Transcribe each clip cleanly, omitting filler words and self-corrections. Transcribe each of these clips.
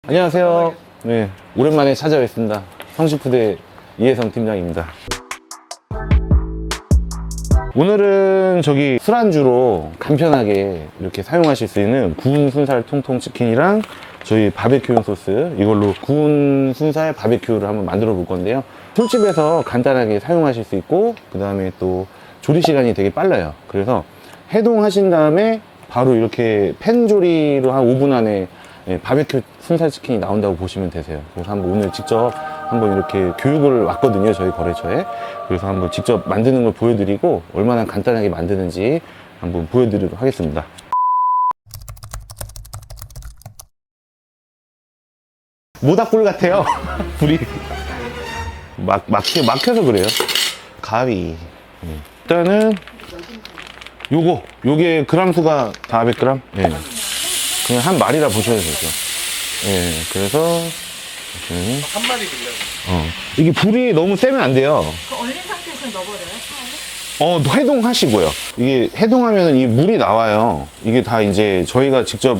안녕하세요. 네, 오랜만에 찾아뵙습니다. 성시푸드의 이혜성 팀장입니다. 오늘은 저기 술안주로 간편하게 이렇게 사용하실 수 있는 구운 순살 통통 치킨이랑 저희 바베큐용 소스, 이걸로 구운 순살 바베큐를 한번 만들어 볼 건데요. 술집에서 간단하게 사용하실 수 있고, 그 다음에 또 조리 시간이 되게 빨라요. 그래서 해동하신 다음에 바로 이렇게 팬 조리로 한 5분 안에 바베큐 순살 치킨이 나온다고 보시면 되세요. 그래서 한번 오늘 직접 한번 이렇게 교육을 왔거든요, 저희 거래처에. 그래서 한번 직접 만드는 걸 보여드리고 얼마나 간단하게 만드는지 한번 보여드리도록 하겠습니다. 모닥불 같아요. 불이 막혀서 그래요. 가위. 일단은 요게 그람 수가 400g? 예. 그냥 한 마리라 보셔야 되죠. 예. 그래서 한 마리 빌려요. 이게 불이 너무 세면 안 돼요. 그 얼린 상태에서 넣어버려요? 차에? 해동하시고요. 이게 해동하면 이 물이 나와요. 이게 다 이제 저희가 직접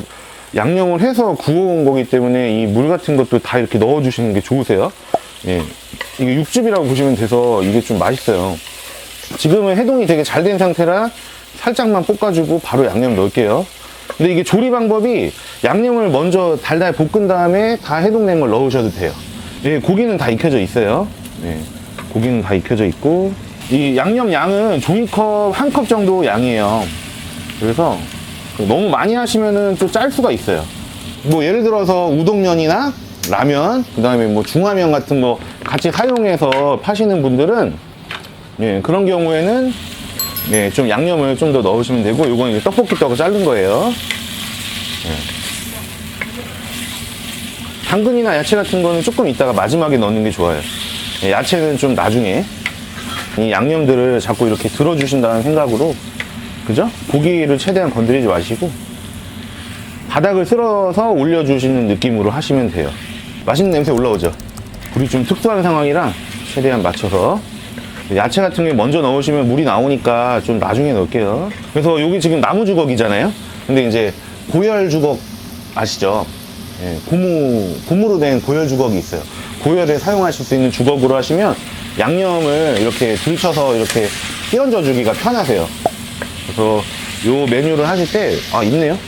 양념을 해서 구워온 거기 때문에 이 물 같은 것도 다 이렇게 넣어주시는 게 좋으세요. 예. 이게 육즙이라고 보시면 돼서 이게 좀 맛있어요. 지금은 해동이 되게 잘 된 상태라 살짝만 볶아주고 바로 양념 넣을게요. 근데 이게 조리 방법이 양념을 먼저 달달 볶은 다음에 다 해동된 걸 넣으셔도 돼요. 예, 고기는 다 익혀져 있어요. 예, 고기는 다 익혀져 있고, 이 양념 양은 종이컵 한 컵 정도 양이에요. 그래서 너무 많이 하시면은 좀 짤 수가 있어요. 뭐 예를 들어서 우동면이나 라면, 그 다음에 뭐 중화면 같은 거 같이 사용해서 파시는 분들은, 예, 그런 경우에는 네, 좀 양념을 좀 더 넣으시면 되고, 이건 이제 떡볶이 떡을 자른 거예요. 네. 당근이나 야채 같은 거는 조금 이따가 마지막에 넣는 게 좋아요. 네, 야채는 좀 나중에. 이 양념들을 자꾸 이렇게 들어주신다는 생각으로, 그죠? 고기를 최대한 건드리지 마시고 바닥을 쓸어서 올려주시는 느낌으로 하시면 돼요. 맛있는 냄새 올라오죠? 불이 좀 특수한 상황이라 최대한 맞춰서. 야채 같은 게 먼저 넣으시면 물이 나오니까 좀 나중에 넣을게요. 그래서 여기 지금 나무 주걱이잖아요. 근데 이제 고열 주걱 아시죠? 예, 고무로 된 고열 주걱이 있어요. 고열에 사용하실 수 있는 주걱으로 하시면 양념을 이렇게 들쳐서 이렇게 끼얹어 주기가 편하세요. 그래서 요 메뉴를 하실 때, 있네요.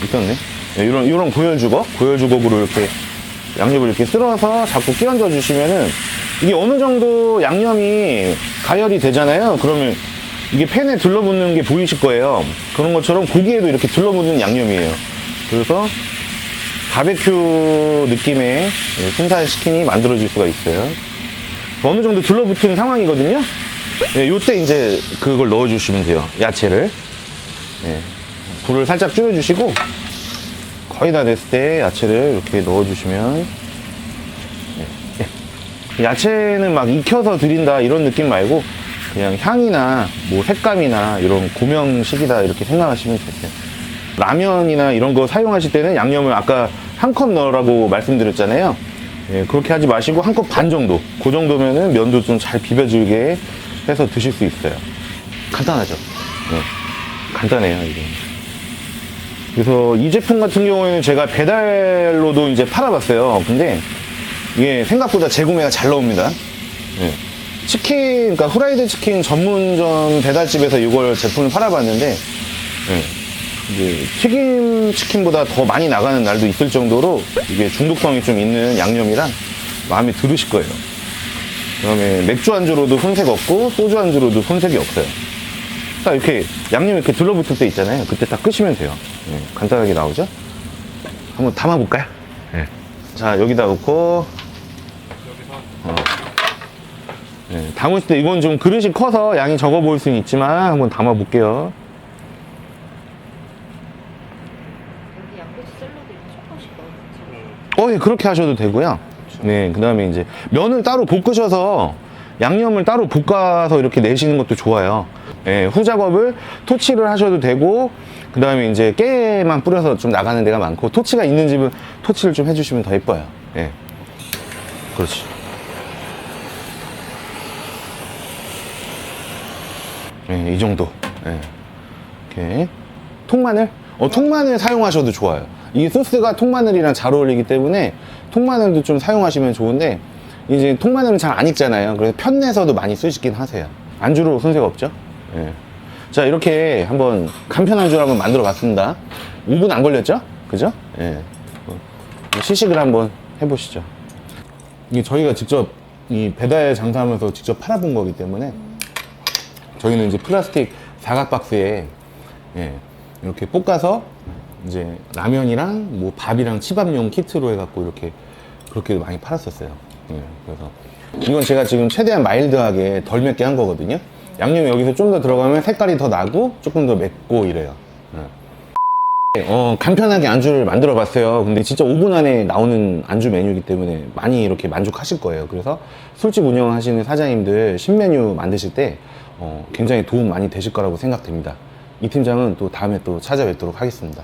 있었네. 네, 이런 고열 주걱으로 이렇게 양념을 이렇게 쓸어서 자꾸 끼얹어 주시면은 이게 어느 정도 양념이 가열이 되잖아요. 그러면 이게 팬에 들러붙는 게 보이실 거예요. 그런 것처럼 고기에도 이렇게 들러붙는 양념이에요. 그래서 바베큐 느낌의 순살 치킨이 만들어질 수가 있어요. 어느 정도 들러붙은 상황이거든요. 네, 요때 이제 그걸 넣어주시면 돼요. 야채를. 네, 불을 살짝 줄여주시고 거의 다 됐을 때 야채를 이렇게 넣어주시면, 야채는 막 익혀서 드린다 이런 느낌 말고 그냥 향이나 뭐 색감이나 이런 고명식이다 이렇게 생각하시면 되세요. 라면이나 이런 거 사용하실 때는 양념을 아까 한 컵 넣으라고 말씀드렸잖아요. 예, 그렇게 하지 마시고 한 컵 반 정도, 그 정도면은 면도 좀 잘 비벼지게 해서 드실 수 있어요. 간단하죠? 예, 간단해요 이게. 그래서 이 제품 같은 경우에는 제가 배달로도 이제 팔아봤어요. 근데 이게 생각보다 재구매가 잘 나옵니다. 예. 치킨, 그러니까 후라이드 치킨 전문점 배달집에서 이걸 제품을 팔아봤는데, 예. 이제 튀김 치킨보다 더 많이 나가는 날도 있을 정도로 이게 중독성이 좀 있는 양념이라 마음에 들으실 거예요. 그 다음에 맥주 안주로도 손색 없고, 소주 안주로도 손색이 없어요. 딱 이렇게 양념이 이렇게 들러붙을 때 있잖아요. 그때 딱 끄시면 돼요. 예. 간단하게 나오죠? 한번 담아볼까요? 예. 자, 여기다 놓고, 네, 담을 때 이건 좀 그릇이 커서 양이 적어 보일 수는 있지만 한번 담아 볼게요. 여기 양배추 샐러드 조금씩 넣어주세요. 예, 그렇게 하셔도 되고요. 네, 그 다음에 이제 면을 따로 볶으셔서 양념을 따로 볶아서 이렇게 내시는 것도 좋아요. 예, 후작업을 토치를 하셔도 되고, 그 다음에 이제 깨만 뿌려서 좀 나가는 데가 많고, 토치가 있는 집은 토치를 좀 해주시면 더 예뻐요. 예. 그렇지. 이 정도. 예. 이렇게. 통마늘? 통마늘 사용하셔도 좋아요. 이 소스가 통마늘이랑 잘 어울리기 때문에 통마늘도 좀 사용하시면 좋은데, 이제 통마늘은 잘 안 익잖아요. 그래서 편내서도 많이 쓰시긴 하세요. 안주로 손색 없죠? 예. 자, 이렇게 한번 간편 안주를 한번 만들어 봤습니다. 5분 안 걸렸죠? 그죠? 예. 시식을 한번 해보시죠. 이게 저희가 직접 이 배달 장사하면서 직접 팔아본 거기 때문에, 저희는 이제 플라스틱 사각 박스에, 예, 이렇게 볶아서 이제 라면이랑 뭐 밥이랑 치밥용 키트로 해갖고 이렇게 그렇게 많이 팔았었어요. 예, 그래서 이건 제가 지금 최대한 마일드하게 덜 맵게 한 거거든요. 양념이 여기서 좀 더 들어가면 색깔이 더 나고 조금 더 맵고 이래요. 간편하게 안주를 만들어 봤어요. 근데 진짜 5분 안에 나오는 안주 메뉴이기 때문에 많이 이렇게 만족하실 거예요. 그래서 술집 운영하시는 사장님들 신메뉴 만드실 때 굉장히 도움 많이 되실 거라고 생각됩니다. 이 팀장은 또 다음에 또 찾아뵙도록 하겠습니다.